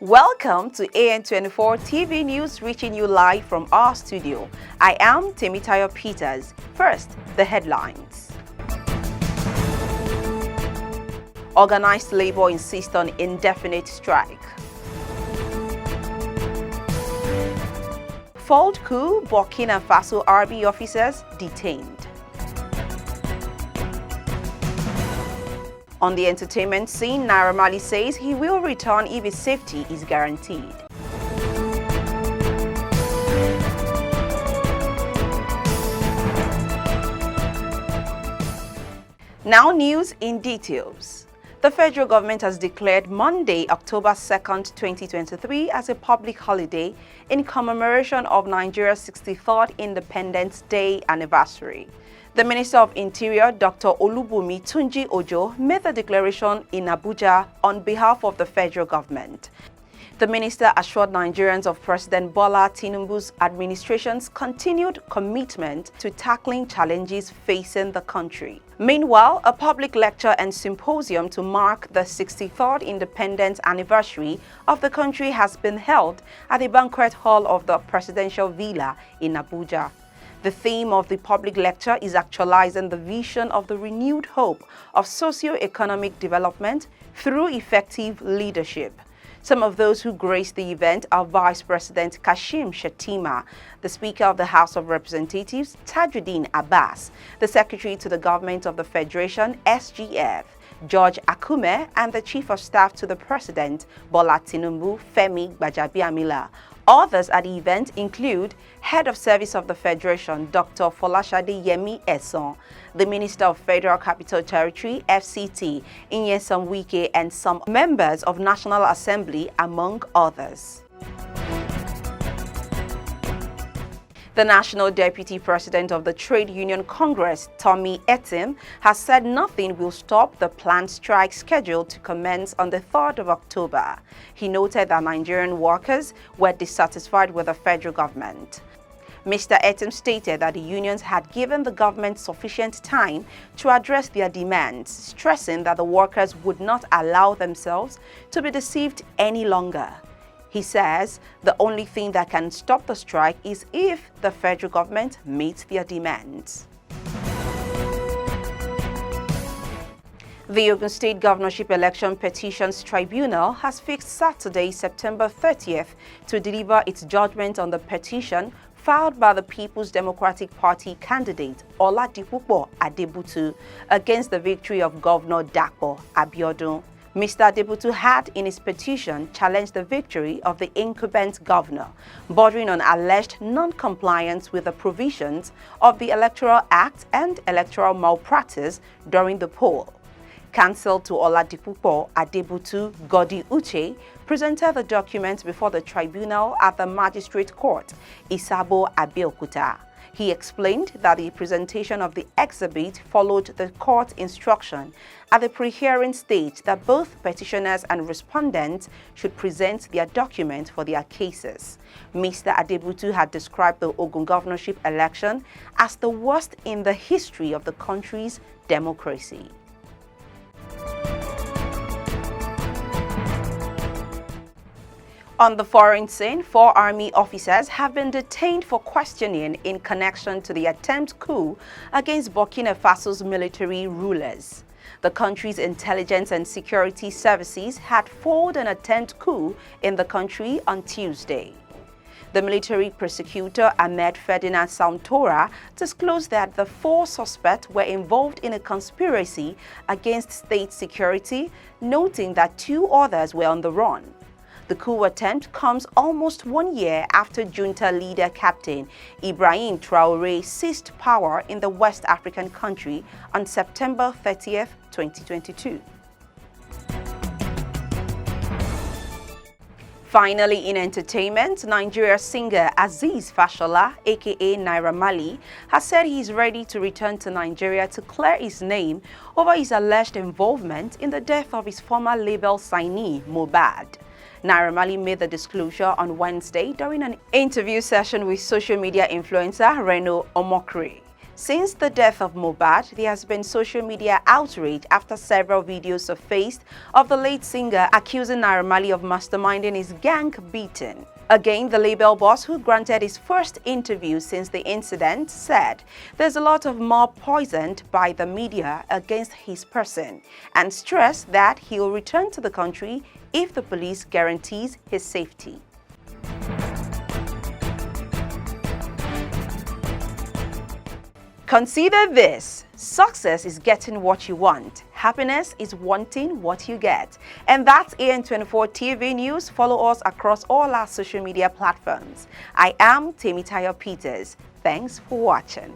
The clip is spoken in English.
Welcome to AN24 TV News, reaching you live from our studio. I am Temitayo Peters. First, the headlines. Organized labor insists on indefinite strike. Failed coup, Burkina Faso RB officers detained. On the entertainment scene, Naira Marley says he will return if his safety is guaranteed. Now news in details. The federal government has declared Monday, October 2nd, 2023 as a public holiday in commemoration of Nigeria's 63rd Independence Day anniversary. The Minister of Interior, Dr. Olubunmi Tunji Ojo, made the declaration in Abuja on behalf of the federal government. The minister assured Nigerians of President Bola Tinubu's administration's continued commitment to tackling challenges facing the country. Meanwhile, a public lecture and symposium to mark the 63rd independence anniversary of the country has been held at the banquet hall of the Presidential Villa in Abuja. The theme of the public lecture is actualizing the vision of the renewed hope of socio-economic development through effective leadership. Some of those who graced the event are Vice President Kashim Shettima, the Speaker of the House of Representatives Tajuddin Abbas, the Secretary to the Government of the Federation SGF, George Akume, and the Chief of Staff to the President Bola Tinubu Femi Gbajabiamila. Others at the event include Head of Service of the Federation, Dr. Folashade Yemi Eson, the Minister of Federal Capital Territory, FCT, Nyesom Wike, and some members of National Assembly, among others. The National Deputy President of the Trade Union Congress, Tommy Etim, has said nothing will stop the planned strike scheduled to commence on the 3rd of October. He noted that Nigerian workers were dissatisfied with the federal government. Mr. Etim stated that the unions had given the government sufficient time to address their demands, stressing that the workers would not allow themselves to be deceived any longer. He says the only thing that can stop the strike is if the federal government meets their demands. The Ogun State Governorship Election Petitions Tribunal has fixed Saturday, September 30th, to deliver its judgment on the petition filed by the People's Democratic Party candidate Oladipupo Adebutu against the victory of Governor Dapo Abiodun. Mr. Adebutu had, in his petition, challenged the victory of the incumbent governor, bordering on alleged non-compliance with the provisions of the Electoral Act and electoral malpractice during the poll. Counsel to Oladipupo Adebutu, Godi Uche, presented the documents before the tribunal at the Magistrate Court, Isabo Abeokuta. He explained that the presentation of the exhibit followed the court instruction at the pre-hearing stage that both petitioners and respondents should present their documents for their cases. Mr. Adebutu had described the Ogun governorship election as the worst in the history of the country's democracy. On the foreign scene, 4 army officers have been detained for questioning in connection to the attempted coup against Burkina Faso's military rulers. The country's intelligence and security services had foiled an attempted coup in the country on Tuesday. The military prosecutor Ahmed Ferdinand Santora disclosed that the 4 suspects were involved in a conspiracy against state security, noting that 2 others were on the run. The coup attempt comes almost 1 year after junta leader Captain Ibrahim Traoré seized power in the West African country on September 30th, 2022. Finally, in entertainment, Nigeria's singer Azeez Fashola, aka Naira Marley, has said he is ready to return to Nigeria to clear his name over his alleged involvement in the death of his former label signee, Mohbad. Naira Marley made the disclosure on Wednesday during an interview session with social media influencer Reno Omokri. Since the death of Mohbad, there has been social media outrage after several videos surfaced of the late singer accusing Naira Marley of masterminding his gang beating. Again, the label boss, who granted his first interview since the incident, said there's a lot of mob poisoned by the media against his person and stressed that he'll return to the country if the police guarantees his safety. Consider this: success is getting what you want. Happiness is wanting what you get. And that's AN24 TV News. Follow us across all our social media platforms. I am Temitayo Peters. Thanks for watching.